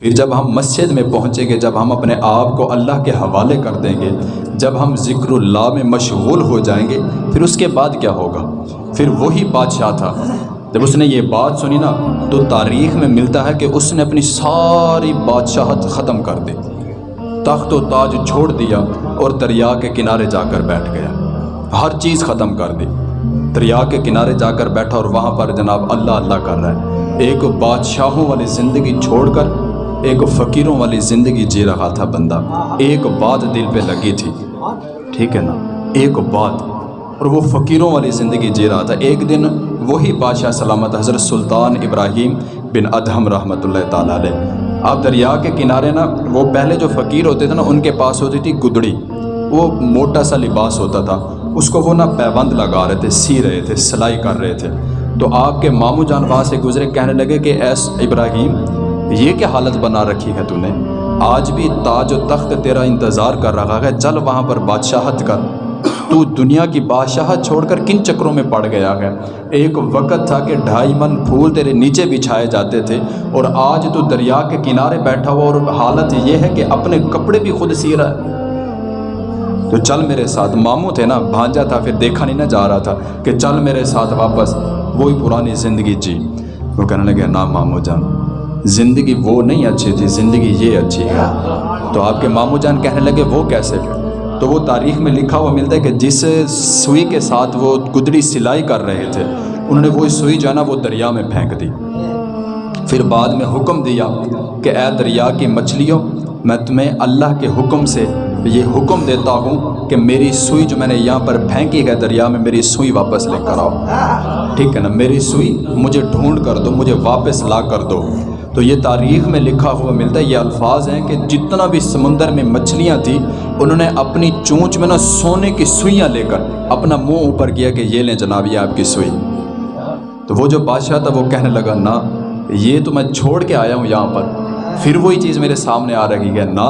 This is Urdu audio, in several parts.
پھر جب ہم مسجد میں پہنچیں گے، جب ہم اپنے آپ کو اللہ کے حوالے کر دیں گے، جب ہم ذکر اللہ میں مشغول ہو جائیں گے، پھر اس کے بعد کیا ہوگا؟ پھر وہی بادشاہ تھا، جب اس نے یہ بات سنی نا تو تاریخ میں ملتا ہے کہ اس نے اپنی ساری بادشاہت ختم کر دی، تخت و تاج چھوڑ دیا اور دریا کے کنارے جا کر بیٹھ گیا، ہر چیز ختم کر دی، دریا کے کنارے جا کر بیٹھا اور وہاں پر جناب اللہ اللہ کر رہا ہے۔ ایک بادشاہوں والی زندگی چھوڑ کر ایک فقیروں والی زندگی جی رہا تھا بندہ۔ ایک بات دل پہ لگی تھی، ٹھیک ہے نا، ایک بات، اور وہ فقیروں والی زندگی جی رہا تھا۔ ایک دن وہی بادشاہ سلامت حضرت سلطان ابراہیم بن ادہم رحمۃ اللہ تعالیٰ علیہ، آپ دریا کے کنارے نا، وہ پہلے جو فقیر ہوتے تھے نا ان کے پاس ہوتی تھی گدڑی، وہ موٹا سا لباس ہوتا تھا، اس کو وہ نا پیبند لگا رہے تھے، سی رہے تھے، سلائی کر رہے تھے۔ تو آپ کے ماموں جان وہاں سے گزرے، کہنے لگے کہ ایس ابراہیم، یہ کیا حالت بنا رکھی ہے تو نے؟ آج بھی تاج و تخت تیرا انتظار کر رہا ہے، چل وہاں پر بادشاہت کر۔ تو دنیا کی بادشاہت چھوڑ کر کن چکروں میں پڑ گیا ہے؟ ایک وقت تھا کہ 2.5 من پھول تیرے نیچے بچھائے جاتے تھے، اور آج تو دریا کے کنارے بیٹھا ہوا اور حالت یہ ہے کہ اپنے کپڑے بھی خود سی رہا ہے۔ تو چل میرے ساتھ، ماموں تھے نا، بھانجا تھا، پھر دیکھا نہیں نہ جا رہا تھا کہ چل میرے ساتھ واپس وہی پرانی زندگی جی۔ وہ کہنے لگے نا ماموں جان، زندگی وہ نہیں اچھی تھی، زندگی یہ اچھی ہے۔ تو آپ کے ماموں جان کہنے لگے وہ کیسے؟ تو وہ تاریخ میں لکھا ہوا ملتا ہے کہ جس سوئی کے ساتھ وہ گدڑی سلائی کر رہے تھے، انہوں نے وہی سوئی جو ہے نا وہ دریا میں پھینک دی۔ پھر بعد میں حکم دیا کہ اے دریا کی مچھلیوں، میں تمہیں اللہ کے حکم سے یہ حکم دیتا ہوں کہ میری سوئی جو میں نے یہاں پر پھینکی ہے دریا میں، میری سوئی واپس لے کر آؤ، ٹھیک ہے نا، میری سوئی مجھے ڈھونڈ کر دو، مجھے واپس لا کر دو۔ تو یہ تاریخ میں لکھا ہوا ملتا ہے، یہ الفاظ ہیں کہ جتنا بھی سمندر میں مچھلیاں تھیں، انہوں نے اپنی چونچ میں نا سونے کی سوئیاں لے کر اپنا منہ اوپر کیا کہ یہ لیں جناب، یہ آپ کی سوئی۔ تو وہ جو بادشاہ تھا وہ کہنے لگا نا، یہ تو میں چھوڑ کے آیا ہوں یہاں پر، پھر وہی چیز میرے سامنے آ رہی ہے نا،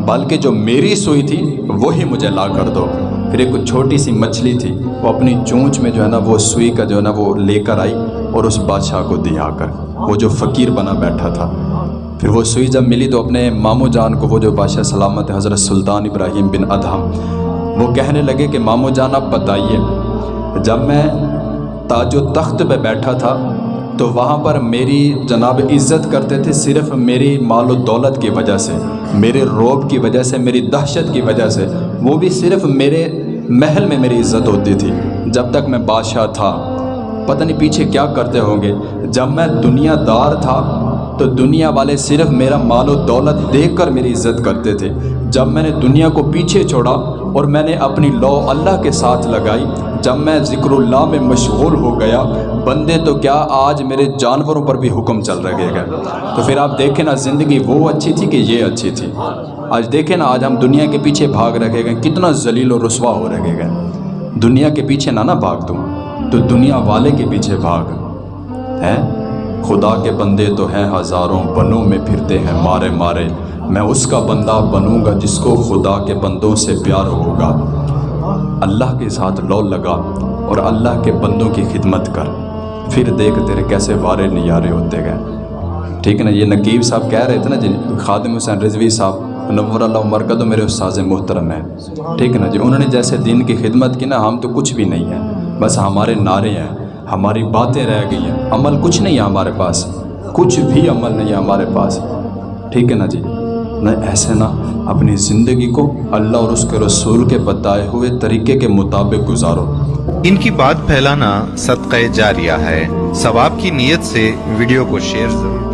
بلکہ جو میری سوئی تھی وہی مجھے لا کر دو۔ پھر ایک چھوٹی سی مچھلی تھی، وہ اپنی چونچ میں جو ہے نا وہ سوئی کا جو ہے نا وہ لے کر آئی اور اس بادشاہ کو دیا کر، وہ جو فقیر بنا بیٹھا تھا۔ پھر وہ سوئی جب ملی تو اپنے ماموں جان کو، وہ جو بادشاہ سلامت حضرت سلطان ابراہیم بن ادہم، وہ کہنے لگے کہ ماموں جان آپ بتائیے، جب میں تاج و تخت پہ بیٹھا تھا تو وہاں پر میری جناب عزت کرتے تھے صرف میری مال و دولت کی وجہ سے، میرے رعب کی وجہ سے، میری دہشت کی وجہ سے، وہ بھی صرف میرے محل میں میری عزت ہوتی تھی جب تک میں بادشاہ تھا۔ پتہ نہیں پیچھے کیا کرتے ہوں گے، جب میں دنیا دار تھا تو دنیا والے صرف میرا مال و دولت دیکھ کر میری عزت کرتے تھے، جب میں نے دنیا کو پیچھے چھوڑا اور میں نے اپنی لو اللہ کے ساتھ لگائی، جب میں ذکر اللہ میں مشغول ہو گیا، بندے تو کیا آج میرے جانوروں پر بھی حکم چل رہے گا۔ تو پھر آپ دیکھیں نا، زندگی وہ اچھی تھی کہ یہ اچھی تھی؟ آج دیکھیں نا، آج ہم دنیا کے پیچھے بھاگ رہے گئے، کتنا ذلیل و رسوا ہو رہے گئے۔ دنیا کے پیچھے نہ بھاگ تم، تو دنیا والے کے پیچھے بھاگ ہے۔ خدا کے بندے تو ہیں ہزاروں، بنوں میں پھرتے ہیں مارے مارے، میں اس کا بندہ بنوں گا جس کو خدا کے بندوں سے پیار ہوگا۔ اللہ کے ساتھ لو لگا اور اللہ کے بندوں کی خدمت کر، پھر دیکھ تیرے کیسے وارے نیارے ہوتے گئے، ٹھیک ہے نا۔ یہ نقیب صاحب کہہ رہے تھے نا جی، خادم حسین رضوی صاحب نور اللہ مرکز میرے استاذ محترم ہیں، ٹھیک ہے نا جی، انہوں نے جیسے دین کی خدمت کی نا، ہم تو کچھ بھی نہیں ہیں، بس ہمارے نعرے ہیں، ہماری باتیں رہ گئی ہیں، عمل کچھ نہیں ہے ہمارے پاس، کچھ بھی عمل نہیں ہے ہمارے پاس، ٹھیک ہے نا جی۔ نہ ایسے نہ اپنی زندگی کو اللہ اور اس کے رسول کے بتائے ہوئے طریقے کے مطابق گزارو۔ ان کی بات پھیلانا صدقہ جاریہ ہے، ثواب کی نیت سے ویڈیو کو شیئر ضرور